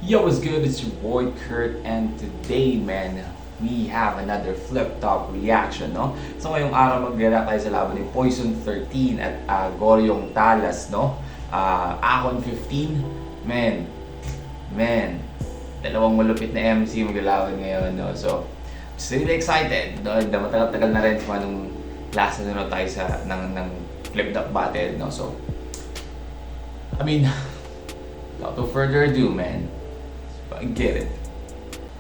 Yo, what's good? It's your boy Kurt, and today, man, we have another flip-top reaction, no? So ngayong araw mag-react tayo sa laban ni Poison 13 at Goryong Talas, no? Ahon 15, man, dalawang malupit na MC maglalaban ngayon, no? So, just really excited, no? Matagal-tagal na rin kung anong klase na tayo sa ng flip-top battle, no? So, I mean, without further ado, man, get it.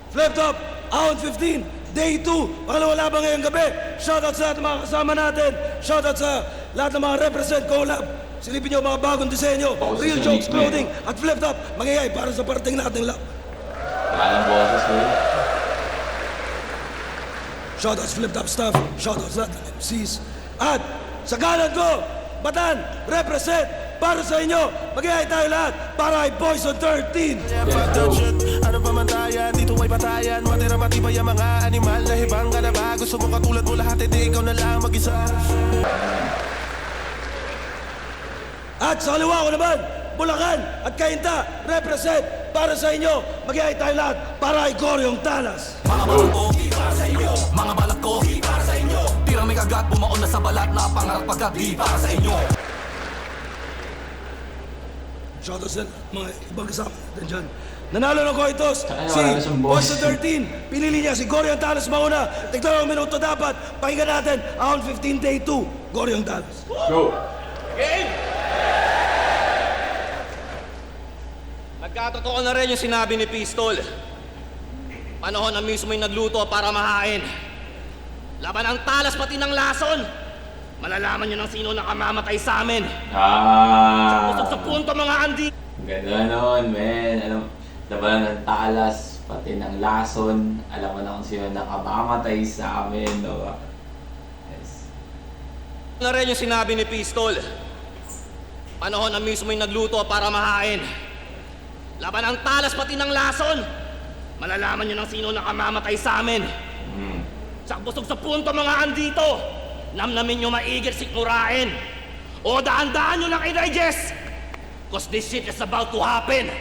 Flip Top, Ahon 15, Day 2, pangalawa laban ngayong gabi. Shoutout sa lahat ng mga kasama natin. Shoutout sa lahat ng mga represent collab. Silipin nyo mga bagong disenyo. Real Jokes Clothing at Flip Top, magayay para sa parating nating lap. Wala ng boses, eh. Shoutout sa Flip Top staff. Shoutout sa lahat ng MCs. At sa galan ko, Batan, represent para sa inyo. Magayay tayo lahat para ay Poison 13. Ano pa man tayo, dito ay batayan. Matira matibay ang mga animal na hibang ka na ba? Gusto mo katulad mo lahat, hindi ikaw na lang mag-isa. At sa kaliwa ko naman, Bulacan at Cainta, represent para sa inyo. Magayay tayo lahat para ay Goryong Talas. Mga balat ko, di para sa inyo. Mga balat ko, di para sa inyo. Tira may kagat, bumaon na sa balat na pangarap pagkat di para sa inyo. Shoutout sa mga ibang kasama natin dyan. Nanalo ng Coitos, Ay, si wala na siyang boss. Poison 13. Pinili niya si Goryong Talas mauna. Tignan ang minuto dapat. Pakinggan natin, Ahon 15, Day 2, Goryong Talas. Go! Nagkatotoo na rin yung sinabi ni Pistol. Panahon na mismo yung nagluto para mahain. Laban ang Talas pati ng Lason. Malalaman nyo ng sino nakamamatay sa amin. Usap sa punto mga andi. Ganda nun, man. Alam, labanan ng Talas, pati ng Lason. Alam mo na kung sino nakamamatay sa amin, no? Yes. Na rin yung sinabi ni Pistol. Panahon na mismo yung nagluto para mahain. Laban ang Talas pati ng Lason. Malalaman nyo ng sino nakamamatay sa amin. Sa busog sa punto mga andito. Namnamin nyo maigit sikmurain. O daan-daan nyo lang i-digest. Cause this shit is about to happen.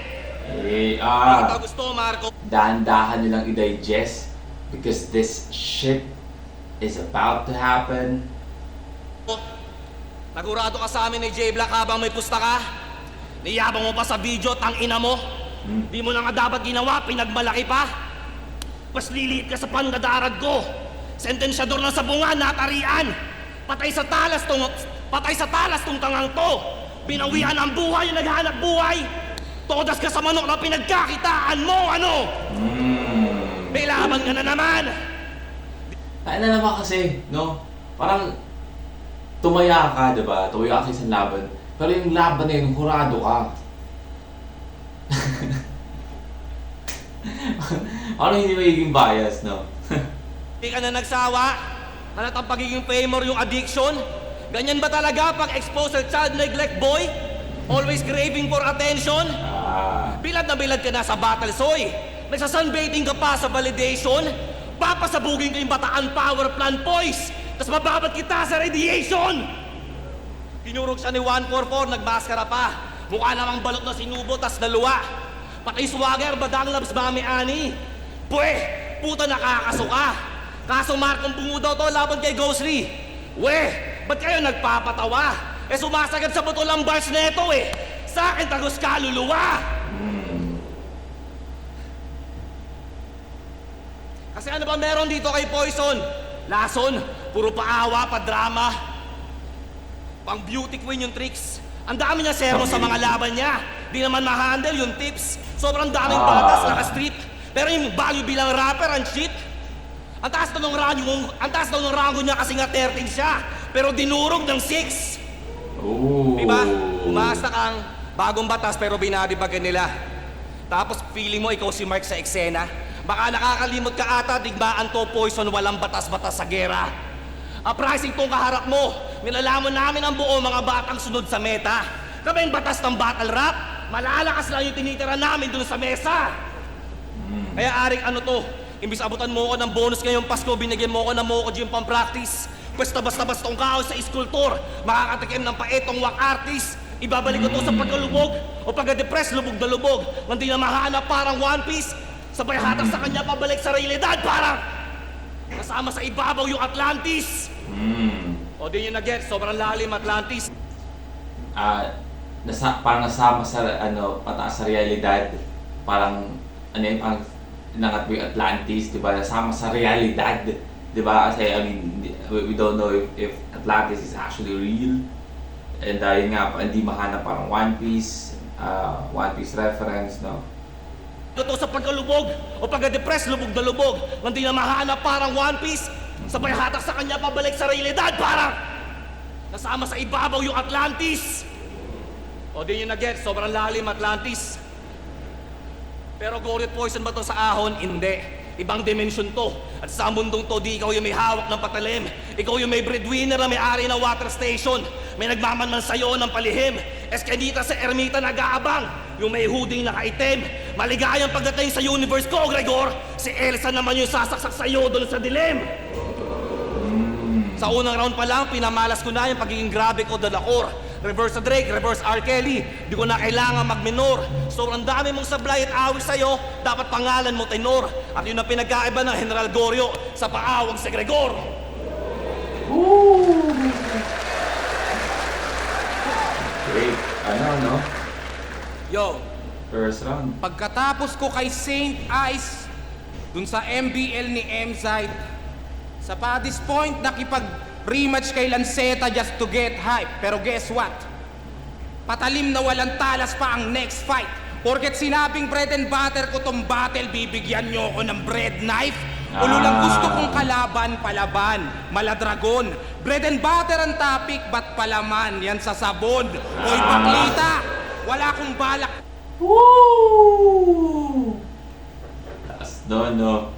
Eh, Hindi ka gusto, Marco. dahan-dahan nyo lang i-digest because this shit is about to happen. Nagurado ka sa amin ni J Black habang may pusta ka. Niyabang mo pa sa video, tang ina mo. Di mo na nga dapat ginawa, pinagmalaki pa. Pas liliit ka sa pandadarag ko. Sentensyador na sa bunga, natarian. Patay sa talas tong tangang to. Binawian ang buhay, yung naghanap buhay. Todas ka sa manok na pinagkakitaan mo, ano? May laban ka na naman. Kaya na naman kasi, no? Parang tumaya ka, diba? Tumaya ka sa isang laban. Pero yung laban na yun, hurado ka. Ano hindi magiging bias, no? Hindi ka na nagsawa? Halatang pagiging famous yung addiction? Ganyan ba talaga pag expose sa child neglect boy? Always craving for attention? Bilad na bilad ka na sa battle soy. Nagsasunbaiting ka pa sa validation? Papasabugin ko yung Bataan Power Plant boys. Tapos mababat kita sa radiation. Tinurog siya ni 144, nagmaskara pa. Mukha namang balot na sinubo, tas naluwa. Patay swagger, badang labs mami ani. Pwe, puta nakakasuka. Kaso Markong bungo daw to laban kay Ghostly. Weh, ba't kayo nagpapatawa? Eh sumasagad sa buto lang bars neto eh. Sa akin tagos kaluluwa. Kasi ano ba meron dito kay Poison? Lason, puro paawa, pa-drama. Pang beauty queen yung tricks. Ang dami niya sermon sa mga laban niya. Di naman ma-handle yung tips. Sobrang daming batas, naka-street. Pero yung value bilang rapper, ang shit. Ang taas daw ng rango niya kasi nga 13 siya. Pero dinurog ng 6. Diba? Umasa kang bagong batas pero binabibagan nila. Tapos feeling mo ikaw si Mark sa eksena. Baka nakakalimot ka ata, digmaan to Poison, walang batas-batas sa gera. Pricing tong kaharap mo. Nilalaman namin ang buo mga batang sunod sa meta. Kami yung batas ng battle rap. Malalakas lang yung tinitira namin dun sa mesa. Kaya Arik, ano to? Imbis abutan mo ko ng bonus ngayong Pasko, binigyan mo ko ng Moco Gym pang practice. Pwes tabas-tabas tong kaos sa iskultor. Makakatikim ng paetong wak artist. Ibabalik ko to sa pagkalubog o pagka-depress, lubog na lubog. Nang di na mahanap parang One Piece, sabay hatak sa kanya pabalik sa realidad parang kasama sa ibabaw yung Atlantis. O di nyo na-get, sobrang lalim Atlantis. Parang nasama sa pataas sa realidad, parang parang nangat mo yung Atlantis, di ba? Nasama sa realidad, di ba? Kasi I mean, we don't know if Atlantis is actually real. And yun nga, hindi mahanap parang One Piece reference, no? Ito sa pagkalubog o pagka-depress, lubog na lubog. Nang di na mahanap parang One Piece, sabay hatak sa kanya pabalik sa realidad parang nasama sa ibabaw yung Atlantis. O di nyo na-get, sobrang lalim Atlantis. Pero Goryeo Poison ba to sa ahon? Hindi. Ibang dimensyon to. At sa mundong to, di ikaw yung may hawak ng patalim. Ikaw yung may breadwinner na may-ari ng water station. May nagmamanman sa'yo ng palihim. Eskanita sa ermita nag-aabang. Yung may huding nakaitim. Maligayang pagdating sa universe ko, Gregor. Si Elsa naman yung sasaksak sa'yo doon sa dilim. Sa unang round pa lang, pinamalas ko na yung pagiging grabe ko dalakor. Reverse sa Drake, reverse R. Kelly. Di ko na kailangan mag-minor. Sobrang dami mong sablay at awit sa'yo, dapat pangalan mo tenor. At yun ang pinagkaiba ng General Goryeo sa paawag si Gregor. Great. No? Yo, First round. pagkatapos ko kay Saint Ice, dun sa MBL ni M-Site, sa Paddy's Point, nakipag-rematch kay Lanceta just to get hype. Pero guess what? Patalim na walang talas pa ang next fight. Porket sinabing bread and butter ko tong battle, bibigyan nyo ko ng bread knife. Ulo lang gusto kong kalaban, palaban, maladragon. Bread and butter ang topic, ba't palaman? Yan sa sabon. Hoy baklita, wala akong balak. Woo! Taas doon, no?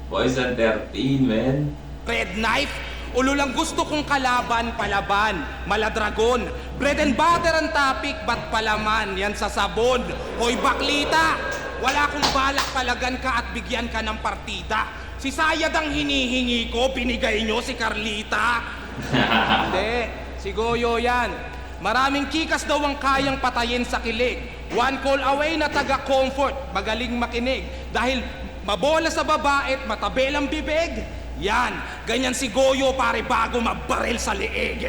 Poison 13, man. Red knife, ulo lang gusto kong kalaban, palaban, maladragon. Bread and butter ang topic, ba't palaman? Yan sa sabon. Hoy baklita, wala akong balak palagan ka at bigyan ka ng partida. Si Sayad ang hinihingi ko, binigay nyo si Carlita. Hindi, si Goyo yan. Maraming chikas daw ang kayang patayin sa kilig. One call away na taga-comfort, magaling makinig. Dahil mabola sa babae at matabel ang bibig. Yan, ganyan si Goyo pare bago mabaril sa liig.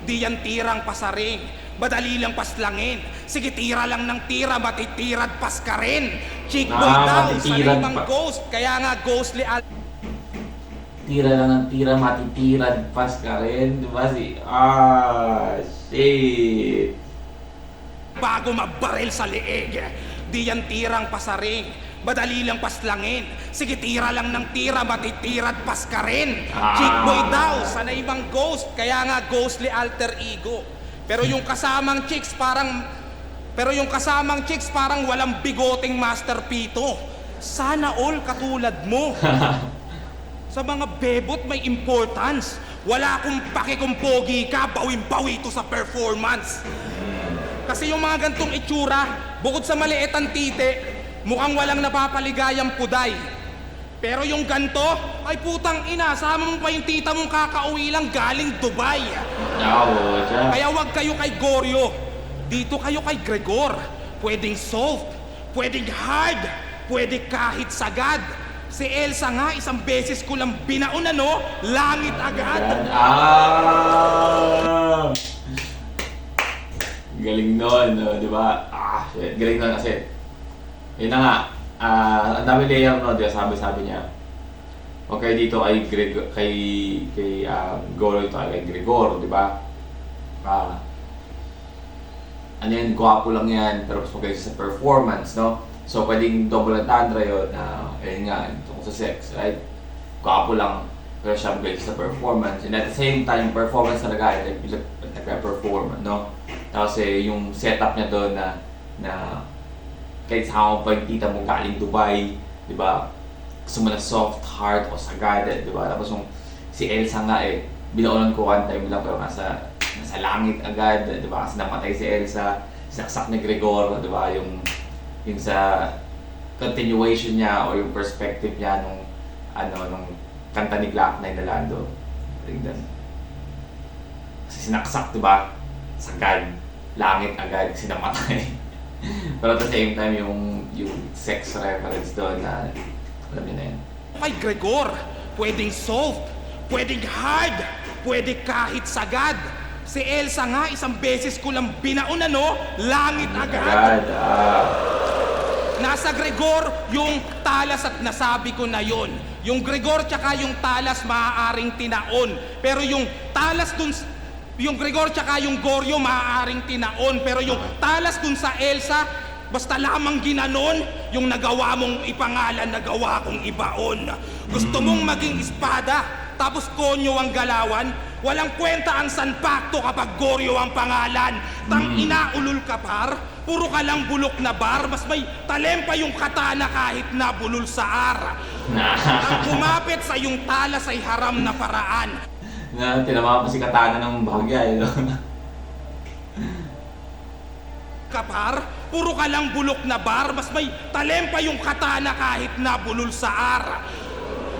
Di yan tirang pasaring, madali lang paslangin. Sige tira lang ng tira, matitirad pas ka rin. Chick boy daw, matitirad sanay mang pa. ghost, kaya nga ghostly Tira lang ng tira, matitirad, pas ka rin. Diba shit. bago mabaril sa liig. Di yan tirang pasaring, madali lang paslangin. Sige tira lang ng tira, matitirad pas ka rin. Chick boy daw, sanay mang ghost, kaya nga ghostly alter ego. Pero yung kasamang chicks parang walang bigoting Master Pito. Sana all katulad mo. Sa mga bebot may importance. Wala akong pake kung pogi ka, bawin-bawi to sa performance. Kasi yung mga gantong itsura, bukod sa maliit ang tite, mukhang walang napapaligayang puday. Pero yung ganto, ay putang ina, sama mo pa yung tita mong kakauwi lang galing Dubai. Kaya wag kayo kay Goryeo, dito kayo kay Gregor. Pwedeng soft, pwedeng hard, pwede kahit sagad. Si Elsa nga, isang beses ko lang binaon langit agad. Galing nun, no? Di ba? Shit. Galing nun kasi. Yun na nga. Ang dami layer, no? Diba? Sabi niya. Okay, dito kay Goryeo ito kay Gregor, di ba? Ano yan, gwapo lang yan, pero mas magaling sa performance, no? So, pwedeng double entendre yun na, ayun nga, tungkol sa sex, right? Gwapo lang, pero siya magaling sa performance. And at the same time, performance talaga, nagpe-perform, no? Tapos yung setup niya doon na kahit sa pa yung tita mo galing Dubai, di ba? Gusto mo na soft heart o sagad, di ba? Tapos yung si Elsa nga binaunan ko one time lang pero nasa langit agad, di ba? Kasi napatay si Elsa, sinaksak ni Gregor, di ba? Yung sa continuation niya o yung perspective niya nung kanta ni Glock 9 na Lando. Kasi sinaksak, di ba? Sagad. langit agad kasi namatay. Pero at the same time, yung sex reference doon na, alam niyo na yun. Kay Gregor, pwedeng soft, pwedeng hard, pwede kahit sagad. Si Elsa nga, isang beses ko lang binaon langit agad. Nasa Gregor yung talas at nasabi ko na yon. Yung Gregor tsaka yung talas maaaring tinaon. Pero yung talas dun, yung Gregor tsaka yung Goryo maaaring tinaon. Pero yung talas dun sa Elsa, basta lamang ginanon, yung nagawa mong ipangalan, nagawa kong ibaon. Gusto mong maging espada, tapos konyo ang galawan, walang kwenta ang sanpakto kapag Goryo ang pangalan. Tang inaulol ka par, puro ka lang bulok na bar, mas may talem pa yung katana kahit nabulol sa ar. Ang kumapit sa yung talas ay haram na paraan. Na tinama pa si Katana ng bagay, no? Kapar, puro ka lang bulok na bar, mas may talem pa yung katana kahit nabulol sa ar.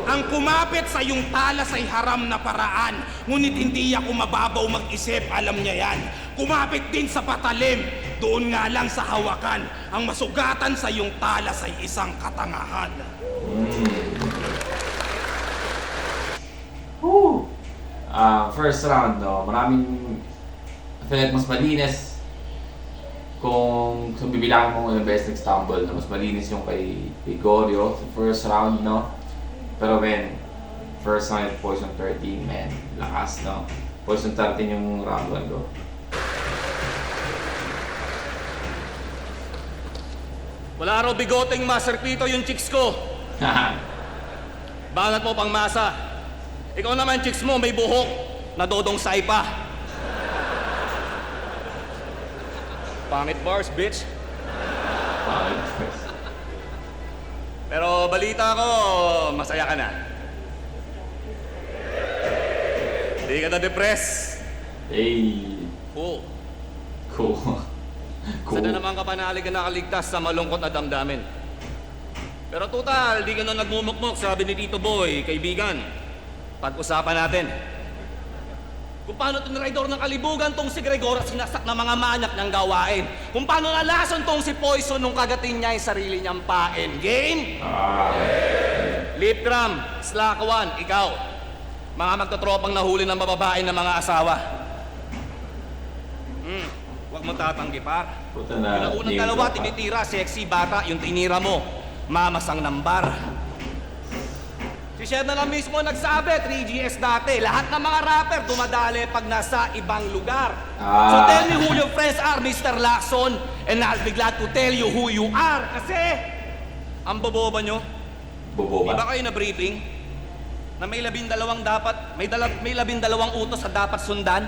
Ang kumapit sa yung talas ay haram na paraan, ngunit hindi ako mababaw mag-isip, alam niya yan. Kumapit din sa patalim, doon nga lang sa hawakan. Ang masugatan sa yung talas ay isang katangahan. First round, no? Maraming, I feel like mas malinis kung bibilangan mo yung best nag-stumble, no? Mas malinis yung kay Goryo sa first round, no? Pero men, first round Poison 13, men, lakas, no? Poison 13 yung round 1 ko. Wala raw bigoteng maserpito yung chicks ko. Bangat mo pang masa. Ikaw naman, chicks mo, may buhok. Nadodong say pa. Pangit bars, bitch. Pero balita ko, masaya ka na. Hindi ka na-depress. Hey, Cool. cool. Cool. Sana naman ka panalig na nakaligtas sa malungkot na damdamin. Pero total, di ka na nagmumukmok, sabi ni Tito Boy, kaibigan. Pag-usapan natin kung paano tinraidor ng kalibugan tong si Gregor at sinasak ng mga manyak ng gawain. Kung paano nalason tong si Poison nung kagatin niya yung sarili niyang pain. Game? Lip Cram, Slack One, ikaw. Mga magtotropang nahuli ng bababae ng mga asawa. Huwag mo tatanggi, par. Puta na. Yung unang dalawa, tinitira, sexy bata. Yung tinira mo, mamasang nambar. Si Shed na lang mismo nagsabi, 3GS dati. Lahat ng mga rapper dumadali pag nasa ibang lugar. So tell me who your friends are, Mr. Lacson, and I'll be glad to tell you who you are. Kasi, ang boboba nyo, Bobo di ba ba? kayo na briefing? Na may 12 dapat, may 12 utos na dapat sundan.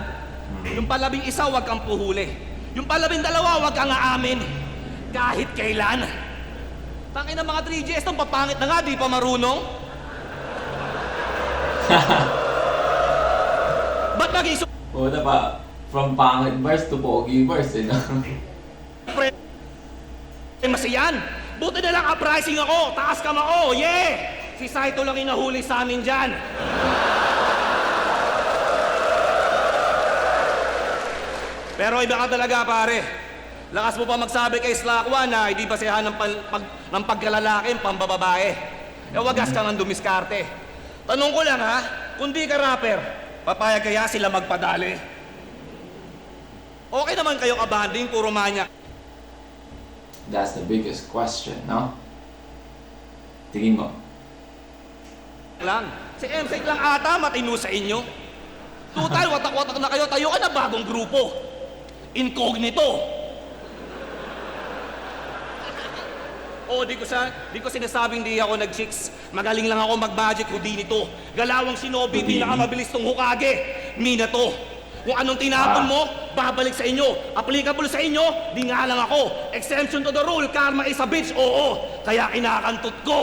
Yung pa-11, wag kang puhuli. Yung pa-12, wag kang aamin. Kahit kailan. Tangin ng mga 3GS, nung papangit na nga, di pa marunong. Ba't mag-iso? Puta pa, from pangit bars to pogi bars, eh, no? Masiyan! Buti na lang uprising ako! Taas kamao! Yeah! Si Saito lang inahuli sa amin dyan. Pero iba ka talaga, pare. Lakas mo pa magsabi kay Slack One na hindi basehan ng pagkalalaki, pambababae. E wagas ka ng dumiskarte. Tanong ko lang ha, kung di ka rapper, papayag kaya sila magpadali? Okay naman kayo kabanding, puro manyak. That's the biggest question, no? Tingin mo. Lang. Si MSEC lang ata matino sa inyo. Total, watak-watak na kayo, tayo ka na bagong grupo. Incognito. Oh, di ko sinasabing di ako nag-chicks. Magaling lang ako mag-budget, Houdini to. Galawang Shinobi, pinakamabilis tong Hokage. Mina to. Kung anong tinapon mo, babalik sa inyo. Applicable sa inyo, di nga lang ako. Exemption to the rule, karma is a bitch, oo. Kaya kinakantot ko.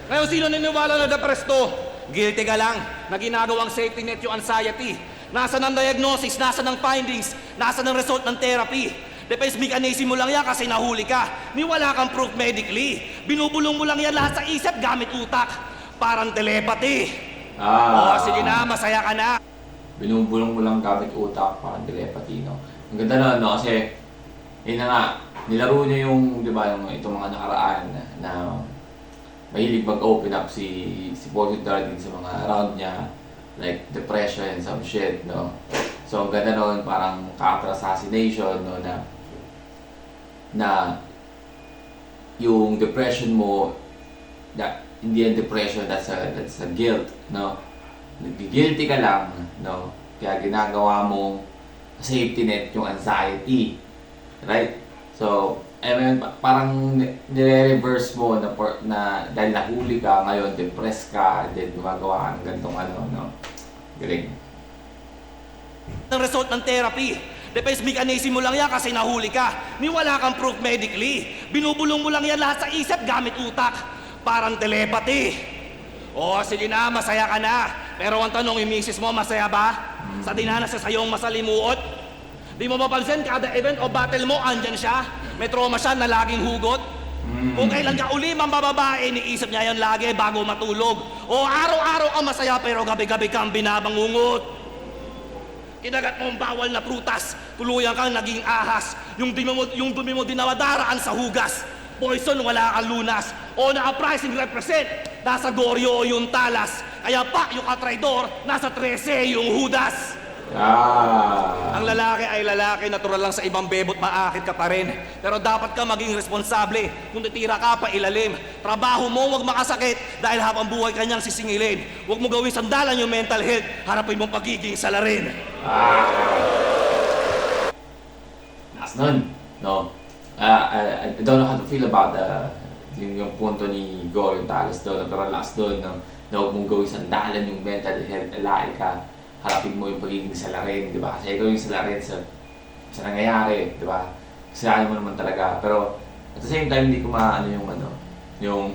Ngayon, sino niniwala na depressed to? Guilty ka lang na ginagawang safety net yung anxiety. Nasa ng diagnosis, nasa ng findings, nasa ng result ng therapy. Defense mechanism mo lang yan kasi nahuli ka. Ni wala kang proof medically. Binubulong mo lang yan lahat sa isip gamit utak. Parang telepathy. Oo, sige na, masaya ka na. Binubulong mo lang gamit utak, parang telepathy, no? Ang ganda na, no? Kasi, yun na nga, nilaro niya yung, di ba, yung itong mga nakaraan na mahilig mag-open up si Poison Dardin sa mga around niya, like depression and some shit, no? So, ang ganda nun, parang character assassination, no, na yung depression mo, hindi yan depression, that's a guilt, no? Nag-guilty ka lang, no? Kaya ginagawa mo safety net yung anxiety, right? So, I mean, parang nire-reverse mo na dahil nahuli ka, ngayon depressed ka, then gumagawa ka ng ganitong ano, no? Galing. Ang result ng therapy. Defense mechanism mo lang yan kasi nahuli ka. Ni wala kang proof medically. Binubulong mo lang yan lahat sa isip gamit utak. Parang telepathy. Oo, sige na, masaya ka na. Pero ang tanong, yung misis mo, masaya ba? Sa dinanas sa sayong masalimuot? Di mo mapansin, kada event o battle mo, andyan siya. May trauma siya na laging hugot. Kung kailan ka uli mambababae, iniisip niya yan lagi bago matulog. O araw-araw kang masaya pero gabi-gabi kang binabangungot. Kinagat mo ang bawal na prutas, tuluyan kang naging ahas. Yung dumi mo dinawadaraan sa hugas. Poison, wala kang lunas. O naka-pricing represent, nasa Goryo yung talas. Kaya pa, yung katraidor, nasa 13 yung hudas. Ang lalaki ay lalaki, natural lang sa ibang bebot, maakit ka pa rin. Pero dapat ka maging responsable. Kung titira ka pa ilalim, trabaho mo huwag makasakit dahil habang buhay kanyang sisingilin. Huwag mo gawin sandalan yung mental health, harapin mong pagiging salarin. Last nun, no? I don't know how to feel about yung punto ni Go, yung talas doon, pero last doon, no? Na huwag mong gawin sandalan yung mental health, alay ka. Harapin mo yung pagiging salarin, di ba? Kasi ikaw yung salarin sa nangyayari, di ba? Kasalanan mo naman talaga. Pero at the same time, hindi ko maano yung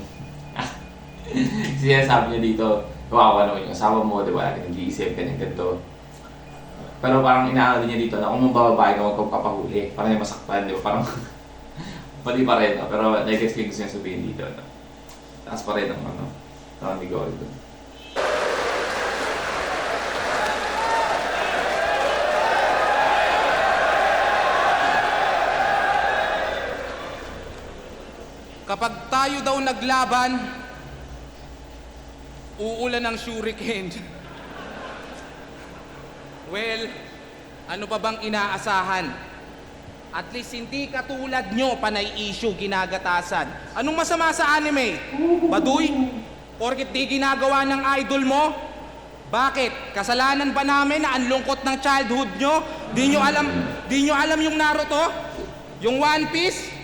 sinasabi niya dito, kawawa naman yung asawa mo, di ba? Nag-iisip ka ng ganito. Pero parang inaano niya dito na kung mabababae ka, huwag kang papahuli. Parang yung masaktan, di ba? Parang pali pa rin, no? Pero I guess kayo gusto niya sabihin dito, no? Taas pa rin ang ni Golden. Kapag tayo daw naglaban, uulan ng shuriken. Well, ano pa bang inaasahan? At least hindi katulad nyo panay issue ginagatasan. Anong masama sa anime? Baduy? Porket di ginagawa ng idol mo? Bakit? Kasalanan ba namin na ang lungkot ng childhood nyo? Di nyo alam yung Naruto? Yung One Piece?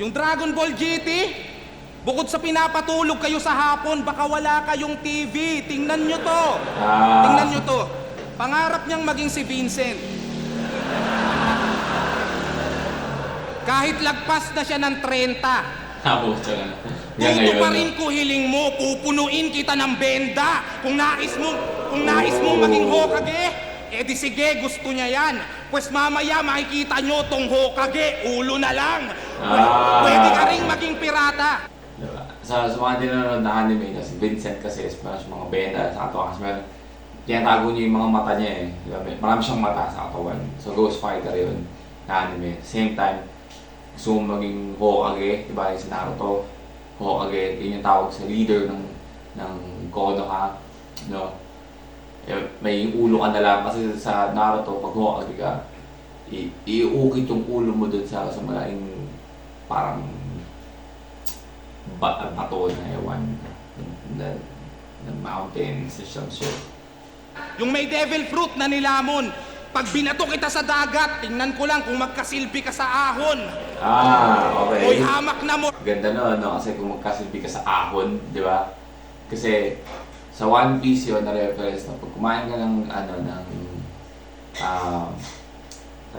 Yung Dragon Ball GT? Bukod sa pinapatulog kayo sa hapon, baka wala kayong TV. Tingnan nyo to. Tingnan nyo to. Pangarap niyang maging si Vincent. Kahit lagpas na siya ng 30. Tapos, tsaka. Tuto pa rin ko hiling mo, pupunuin kita ng benda. Kung nais mong maging Hokage, edi sige, gusto niya yan. Pues mamaya makikita nyo tong Hokage, ulo na lang. Pwede ka ring maging pirata. Diba? Sa mga tinanood na anime, si Vincent kasi is mga benda sa katawan. Kasi meron, tinatago niya yung mga mata niya eh. Diba? Marami siyang mata sa katawan. So Ghost Fighter yun na anime. Same time, gusto mong maging Hokage, diba? Yung si Naruto, Hokage, yun yung tawag sa leader ng Konoha. No? May ulo ka na lang kasi sa Naruto, pag Hokage ka, iukit yung ulo mo dun sa malaking parang bato na ewan ng mountains or some shit. Yung may devil fruit na nilamon, pag binato kita sa dagat, tingnan ko lang kung magkasilbi ka sa ahon. Okay. Oy, hamak na mo. Ganda no? Kasi kung magkasilbi ka sa ahon, di ba? Kasi sa One Piece yun na reference na pag kumain ka ng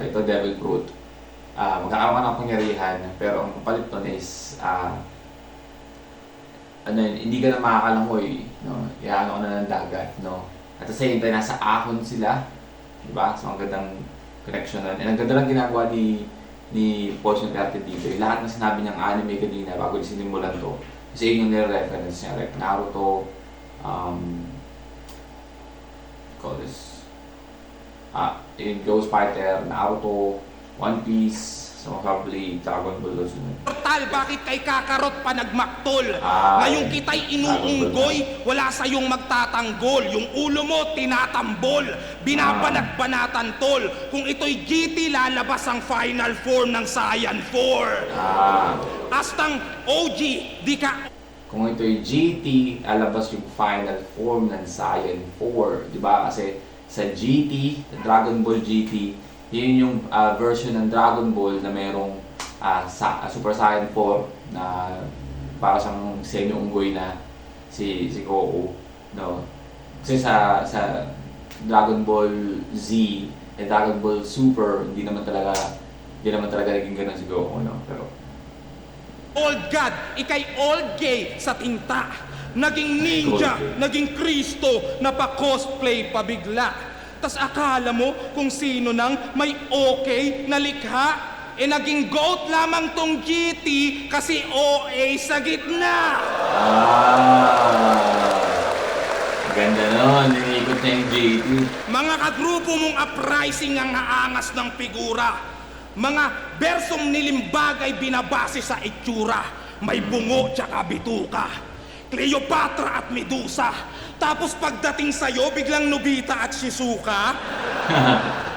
ito devil fruit, magkakaroon ka ng pangyarihan, pero ang kapalit nun is hindi ka na makakalangoy, no? Iano ka na ng dagat, no? At the same time, nasa ahon sila, di ba? So ang gandang connection nun. And ang ganda lang ginagawa ni Poison Dardin dito. Yung lahat ng sinabi niyang anime kanina bago sinimulan to, kasi yun yung nire-reference niya, like Naruto, call this? In Ghost Fighter, Naruto, One Piece, so probably Dragon Ball also. Portal, bakit kay Kakarot pa nagmaktol? Ah, Ngayong kita'y inuunggoy, wala sa'yong magtatanggol. Yung ulo mo, tinatambol. Binabanat-banatan, tol. Kung ito'y GT, lalabas ang final form ng Saiyan 4. Astang OG, di ka Kung ito'y GT, alabas yung final form ng Saiyan 4. Di ba? Kasi sa GT, Dragon Ball GT, yun yung version ng Dragon Ball na merong Super Saiyan 4 na para siyang semi-unggoy na si Goku. No? Kasi sa Dragon Ball Z and Dragon Ball Super, hindi naman talaga naging ganun si Goku. No? Pero old god, ikay old gay sa tinta. Naging ninja, naging Kristo, napa-cosplay pa bigla. Tas akala mo kung sino nang may okay na likha. Naging goat lamang tong GT kasi OA sa gitna. Ganda nun, ninikot na yung GT. Mga kagrupo mong uprising ang naangas ng figura. Mga bersong nilimbagay binabase sa itsura. May bungo tsaka bituka. Cleopatra at Medusa. Tapos pagdating sa'yo, biglang Nobita at Shizuka.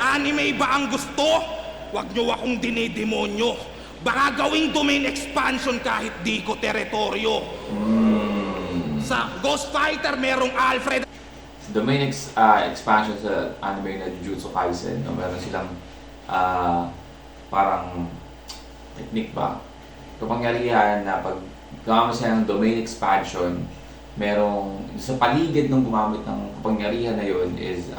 Anime ba ang gusto? Huwag nyo akong dinidemonyo. Baka gawing domain expansion kahit di ko teritoryo. Sa Ghost Fighter, merong Alfred. Domain expansion sa anime na Jujutsu Kaisen, no? Meron silang parang technique ba? Kapangyarihan na pag gawa mo siya ng domain expansion, merong sa paligid ng gumamit ng kapangyarihan na yun is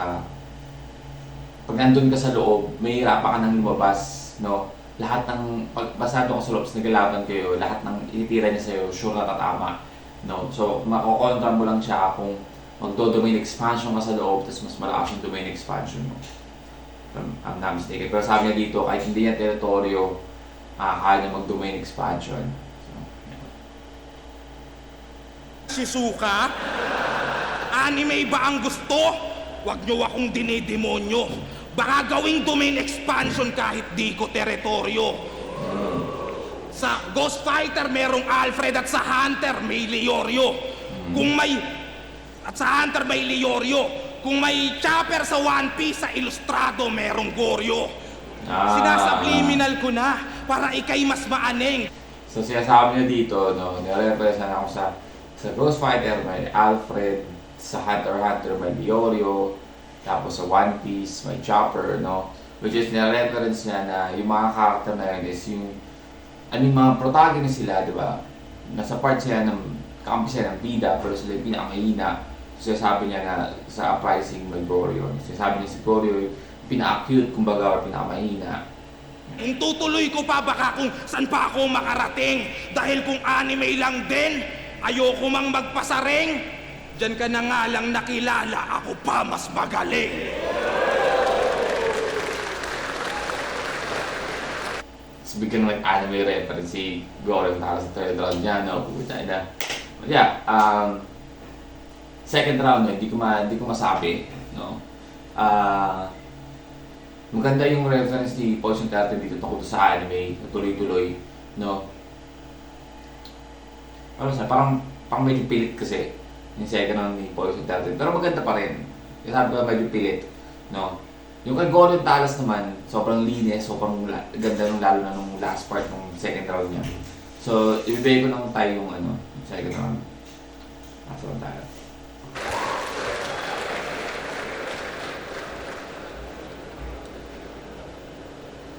pag nandun ka sa loob, may hirapan ka nang lumabas, no? Lahat ng pag basado ka sa loob, naglaban kayo, lahat ng ititira niya sa'yo, sure na tatama, no? So, makokontra mo lang siya kung magdo-domain expansion ka sa loob, tapos mas malakas yung domain expansion mo. I'm not mistaken. Pero sabi niya dito, kahit hindi niya teritoryo, kaya niya mag-domain expansion. So, Shizuka? Anime ba ang gusto? Huwag nyo akong dinidemonyo. Baka gawing domain expansion kahit di ko teritoryo. Sa Ghost Fighter, merong Alfred at sa Hunter, may Leorio. At sa Hunter, may Leorio. Kung may Chopper sa One Piece, sa Ilustrado, merong Goryo. Sinasabliminal ko na para ikay mas maaneng. So sinasabi niya dito, no, nire-represent ako sa Ghost Fighter, may Alfred, sa Hunter x Hunter may Leorio, tapos sa One Piece may Chopper, no? Which is nire-reference niya na yung mga character na yun is yung mga protagonist sila, di ba? Nasa part sila ng kakampi sila ng bida, pero sila yung pinakamahina. So sabi niya na sa uprising may Goryo. So sabi niya si Goryo yung pinaka-cute, kumbaga, or pinakamahina. Kung tutuloy ko pa, baka kung saan pa ako makarating. Dahil kung anime lang din, ayoko mang magpasaring. Diyan ka na nga lang nakilala, ako pa mas magaling. So bigyan ng anime reference si Goryo na sa third round niya, no? Puta na. But yeah, second round, no? Hindi ko masabi, no? Maganda yung reference ni Poison Carter dito tungkol sa anime, tuloy-tuloy, no? Ano sa parang medyo pilit kasi yung second round ni Poison Carter, pero maganda pa rin. Yung sabi ko medyo pilit, no? Yung kay Gordon Talas naman, sobrang linis, sobrang ganda nung lalo na nung last part ng second round niya. So, ibibigay ko ng tayo yung second round. Nasaan tayo?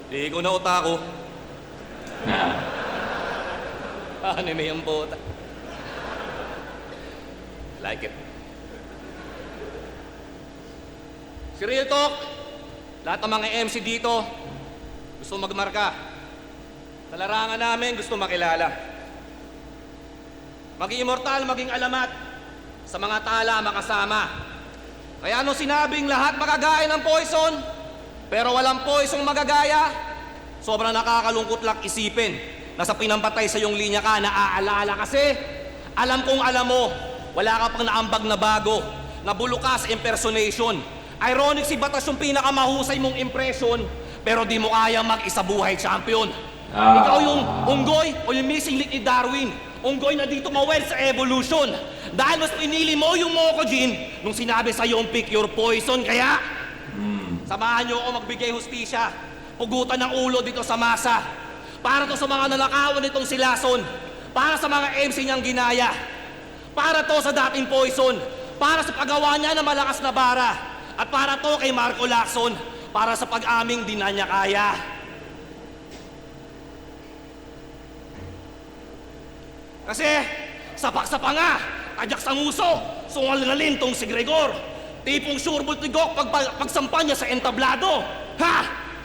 Di ko na utako. Na, Anime yung bota. Like it. Si Real Talk, lahat ng mga MC dito, gusto magmarka. Sa larangan namin, gusto makilala. Maging immortal, maging alamat. Sa mga tala, makasama. Kaya nung sinabing lahat makagaya ng poison, pero walang poison magagaya, sobrang nakakalungkot lang isipin na sa pinampatay sa iyong linya ka, naaalala kasi, alam kong alam mo, wala ka pang naambag na bago, nabulok ka sa impersonation, Ironic si Batas yung pinakamahusay mong impression, pero di mo kaya mag-isa buhay champion. Ikaw yung unggoy o yung missing link ni Darwin. Unggoy na dito mawel sa evolution. Dahil mas pinili mo yung Mokojin nung sinabi sa'yo yung pick your poison. Kaya, samahan niyo ako magbigay hustisya. Pugutan ng ulo dito sa masa. Para to sa mga nanakawan nitong si Lason. Para sa mga MC niyang ginaya. Para to sa dating poison. Para sa paggawa niya ng malakas na bara. At para to kay Marco Lacson. Para sa pag-aming di na niya kaya. Kasi, sapak-sapa nga, ajak sa nguso, sungal-ngalin tong si Gregor. Tipong sureball tigok pagsampa niya sa entablado. Ha!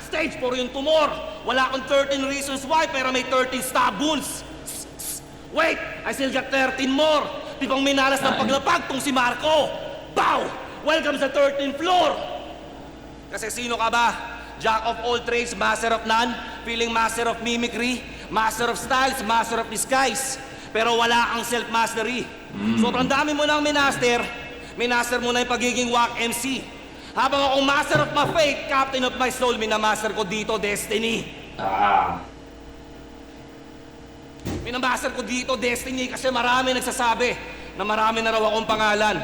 Stage 4 yung tumor. Wala akong 13 reasons why, pero may 13 stab wounds. Wait, I still got 13 more. Tipong minalas ng paglapag tong si Marco. Pow! Welcome sa 13th floor. Kasi sino ka ba? Jack of all trades, master of none, feeling master of mimicry, master of styles, master of disguise. Pero wala kang self-mastery. Sobrang dami mo nang minaster mo na yung pagiging whack MC. Habang akong master of my fate, captain of my soul, minamaster ko dito, Destiny. Minamaster ko dito, Destiny, kasi marami nagsasabi na marami na raw akong pangalan.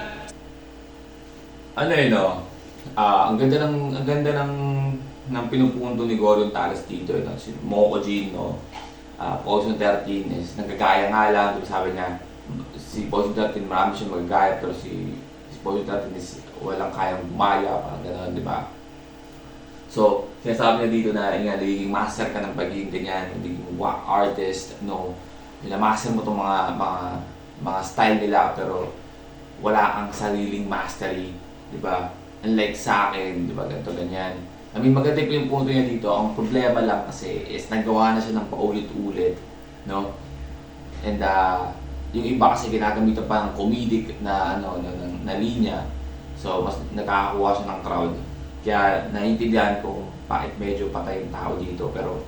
Ano yun, no? Ang ganda ng pinupunto ni Gorion Talas dito, no? Si Mokojin, no? Poison 13 is nagkagaya nga lang, diba sabi niya, si Poison 13 marami siya magagaya, pero si Poison 13 is walang kayang gumaya, parang gano'n, di ba? So, sinasabi niya dito na nagiging master ka ng pagiging ganyan, nagiging whack artist, no? Master mo itong mga style nila, pero wala kang sariling mastery, di ba? Unlike sa akin, di ba, ganito, ganyan. I mean, maganda po yung punto niya dito. Ang problema lang kasi is nagawa na siya ng paulit-ulit, no? And yung iba kasi ginagamitan pa ng comedic na na linya. So, mas nakakakuha siya ng crowd. Kaya naiintindihan ko bakit medyo patay yung tao dito. Pero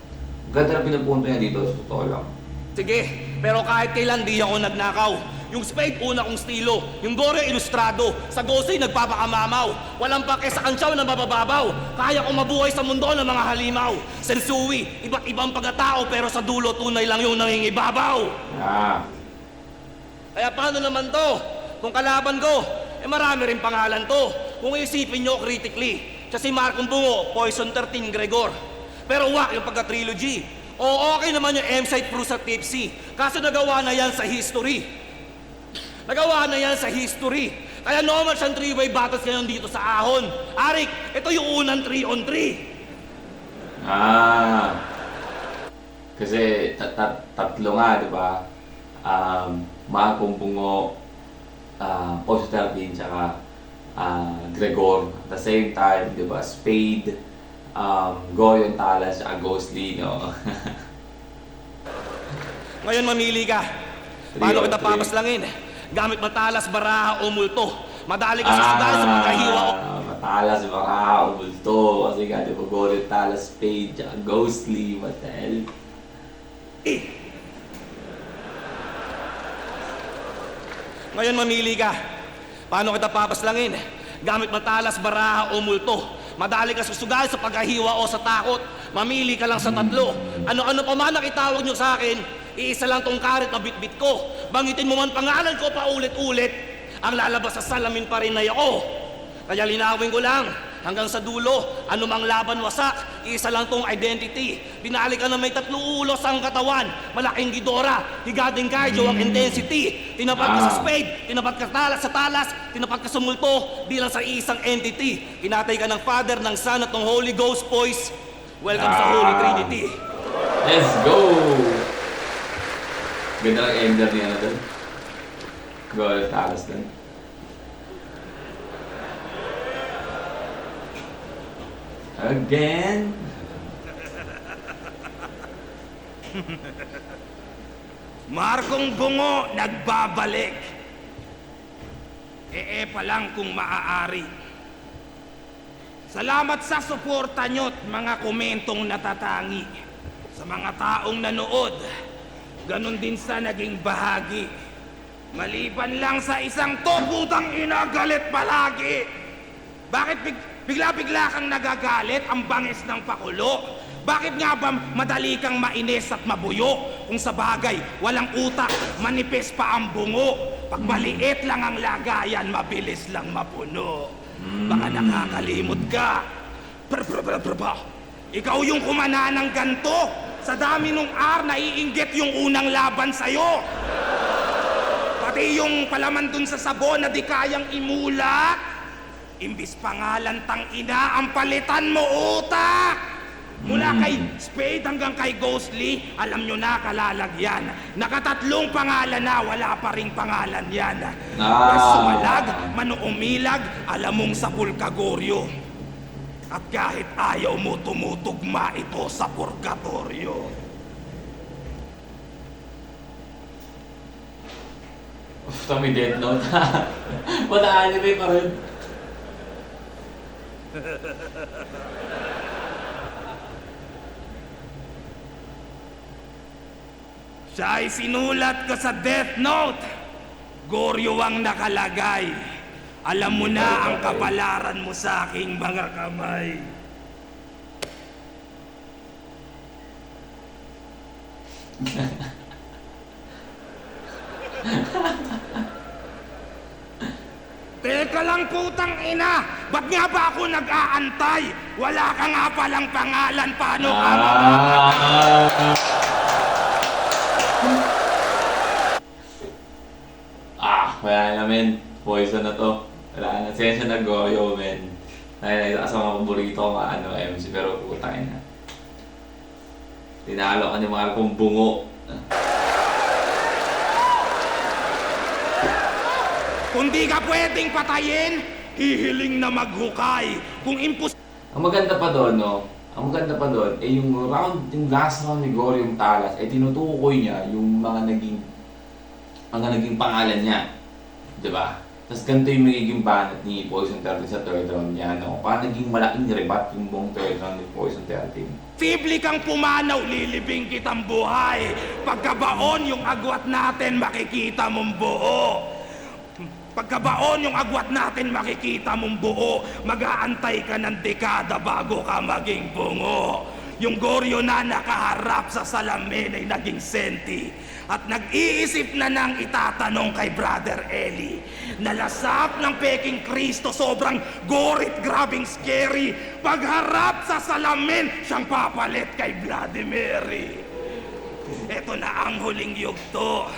ganda na pinupunto niya dito, sa totoo lang. Sige, pero kahit kailan di ako nagnakaw. Yung Spade, una kong estilo. Yung Gore, ilustrado. Sa Gosay, nagpapakamamaw. Walang pake sa kantsaw na mabababaw. Kaya kong mabuhay sa mundo ng mga halimaw. Sensui, iba't ibang pagkatao, pero sa dulo, tunay lang yung nangingibabaw. Kaya paano naman to? Kung kalaban ko, marami rin pangalan to. Kung isipin nyo critically, siya si Marcong Bungo, Poison 13, Gregor. Pero wak yung pagka-trilogy. O okay naman yung M-Site Cruise at Tipsy. Kaso nagawa na yan sa history. Nagawa na yan sa history. Kaya normal siyang 3-way battles ngayon dito sa Ahon. Arik, ito yung unang 3-on-3. Kasi tatlo nga, di ba? Marcong Bungo, Poison 13, tsaka Gregor. At the same time, di ba? Spade, Gorion Talas, tsaka Ghostly, no? Ngayon mamili ka. Paano kita papaslangin? Gamit matalas, baraha o multo. Madali ka sa sugal sa pagkahiwa o... Matalas, baraha o multo. Kasi nga, di ba, Gorion Talas, Spade, tsaka Ghostly, what the hell? Ngayon mamili ka. Paano kita papaslangin? Gamit matalas, baraha o multo. Madali ka sa sugal sa pagkahiwa o sa takot. Mamili ka lang sa tatlo. Ano-ano pa man ang itawag nyo sa akin, iisa lang tong karet na bitbit ko. Bangitin mo man pangalan ko pa ulit-ulit, ang lalabas sa salamin pa rin ay ako. Kaya linawin ko lang, hanggang sa dulo, anumang laban wasak, isa lang tong identity. Binali ka na may 3 ulo sa katawan, malaking gidora, higading cardio ang intensity. Tinapat ka sa Spade, tinapat ka sa talas, tinapat ka sa multo, bilang sa isang entity. Kinatay ka ng Father, ng Son at ng Holy Ghost, boys. Welcome sa Holy Trinity. Let's go! Ganda lang ender niya na doon. Gorion Talas doon. Again? Marcong Bungo nagbabalik. Pa lang kung maaari. Salamat sa suporta nyo't mga komentong natatangi. Sa mga taong nanood, ganon din sa naging bahagi. Maliban lang sa isang to, putang ina, galit palagi. Bakit Bigla-bigla kang nagagalit, ang bangis ng pakulo. Bakit nga ba madali kang mainis at mabuyo? Kung sa bagay, walang utak, manipis pa ang bungo. Pag maliit lang ang lagayan, mabilis lang mapuno. Baka nakakalimot ka. Ikaw yung kumana ng ganto. Sa dami nung naiinggit yung unang laban sa'yo. Pati yung palaman dun sa sabon na di kayang imulat. Imbis pangalan tang ina, ang palitan mo utak. Mula kay Spade hanggang kay Ghostly, alam nyo na kalalagyan. Nakatatlong pangalan na, wala pa ring pangalan yan. Yes, sumalag, manuumilag, alam mong sa pulkagoryo. At kahit ayaw mo tumutugma ito sa purgatorio. Ito may Death Note. Pata-anime pa rin. Siya ay sinulat ko sa Death Note. Goryo ang nakalagay. Alam mo na ang kapalaran mo sa aking mga kamay. Teka lang putang ina! Ba't nga ba ako nag-aantay? Wala ka nga palang pangalan, paano ka mamamatay? Wala na men. Poison na to. Wala na. Sensya na Goyo men. Nakita sa mga paborito ko MC pero putang ina. Tinalo ka ni mga kong bungo. Kung di ka pwedeng patayin, hihiling na maghukay. Kung Ang maganda pa doon, no? Ang maganda pa doon, yung last round ni Gory yung talas, tinutukoy niya yung mga naging pangalan niya. Diba? Tapos ganito yung magiging banat ni Poison 13 sa third round niya, no? Parang naging malaking rebat yung buong third round ni Poison 13. Sibli kang pumanaw, lilibing kitang buhay. Pagkabaon yung agwat natin, makikita mong buo. Pagkabaon yung agwat natin, makikita mong buo. Mag-aantay ka ng dekada bago ka maging bungo. Yung Goryo na nakaharap sa salamin ay naging senti. At nag-iisip na nang itatanong kay Brother Eli. Nalasap ng peking Kristo, sobrang gorit, grabing scary. Pagharap sa salamin, siyang papalit kay Vladimir. Ito na ang huling yugto.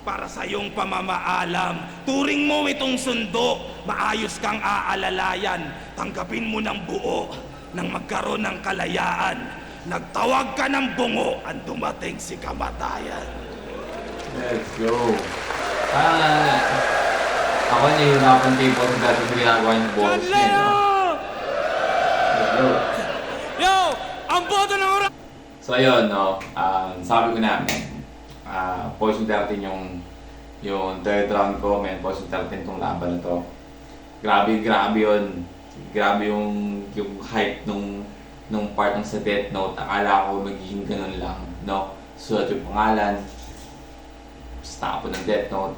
Para sa iyong pamamaalam, turing mo itong sundo, maayos kang aalalayan, tanggapin mo ng buo, nang magkaroon ng kalayaan, nagtawag ka ng bungo, ang dumating si kamatayan. Let's go. Ako nahihirapan kay Boss dati sa ginagawa yung boss niya, no? Let's go. Yo! Ang boto ng oras! So ayun, no? Sabi ko na, Poison 13 yung third round ko, men. Poison 13 tong laban na to. Grabe yun. Grabe yung hype nung part ng sa Death Note. Akala ko magiging ganun lang, no? Sulat yung pangalan, tapos ng Death Note.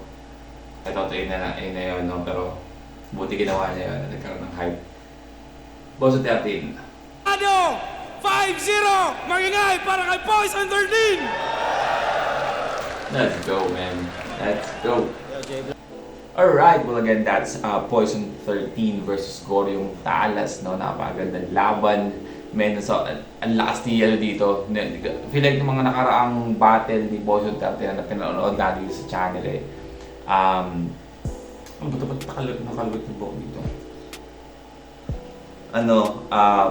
Ito na yun, no? Pero buti ginawa niya yun, nagkaroon ng hype. Poison 13. Ano? 5-0! Magingay para kay Poison 13! Let's go, man. Let's go. Alright, well again, that's Poison 13 versus Goryong Talas, no? Napakagandang laban. Men, so, ang lakas ni Yelo dito. Feel like yung mga nakaraang battle ni Poison 13 na pinanood natin sa channel eh. Ba't nakalawit yung buhok dito?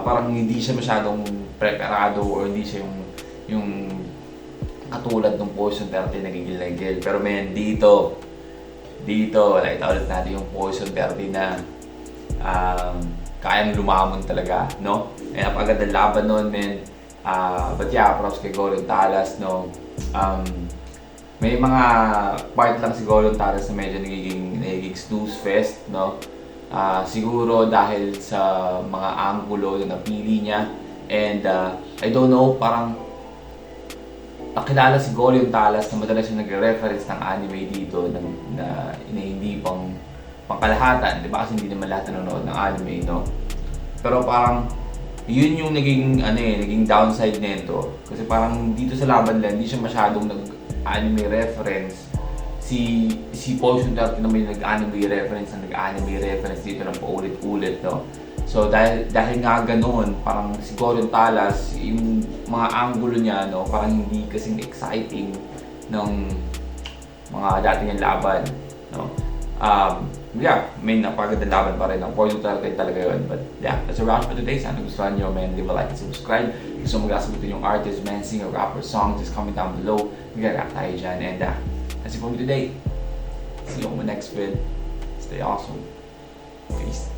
Parang hindi siya masyadong preparado or hindi siya yung katulad ng Poison 13 na gigil. Pero men, dito, nakita ulit natin yung Poison 13 na kayang lumamon talaga, no? Eh, napakagandang laban nun, men. But yeah, props kay Goryong Talas, no? May mga part lang si Goryong Talas na medyo nagiging snooze fest, no? Siguro dahil sa mga anggulo na napili niya. And I don't know, parang nakilala si Goryong Talas na madalas siya nagre-reference ng anime dito na hindi pangkalahatan, di ba? Kasi hindi naman lahat nanonood ng anime, no? Pero parang yun yung naging downside nito. Kasi parang dito sa laban lang, hindi siya masyadong nag-anime reference. Si Poison Dart naman yung nag-anime reference dito ng paulit-ulit, no? So dahil nga ganoon, parang si Gordon Talas, yung mga angulo niya, no, parang hindi kasing exciting ng mga dati niyang laban, no? Yeah, napakagandang laban pa rin. Ang Poison Dart talaga yun. But yeah, that's a wrap for today. Sana gustuhan nyo, man. Leave a like and subscribe. Gusto mo magasagutin yung artist, man, singer, rapper, song, just comment down below. Mag-react tayo dyan. And that's it for me today. See you on the next vid. Stay awesome. Peace.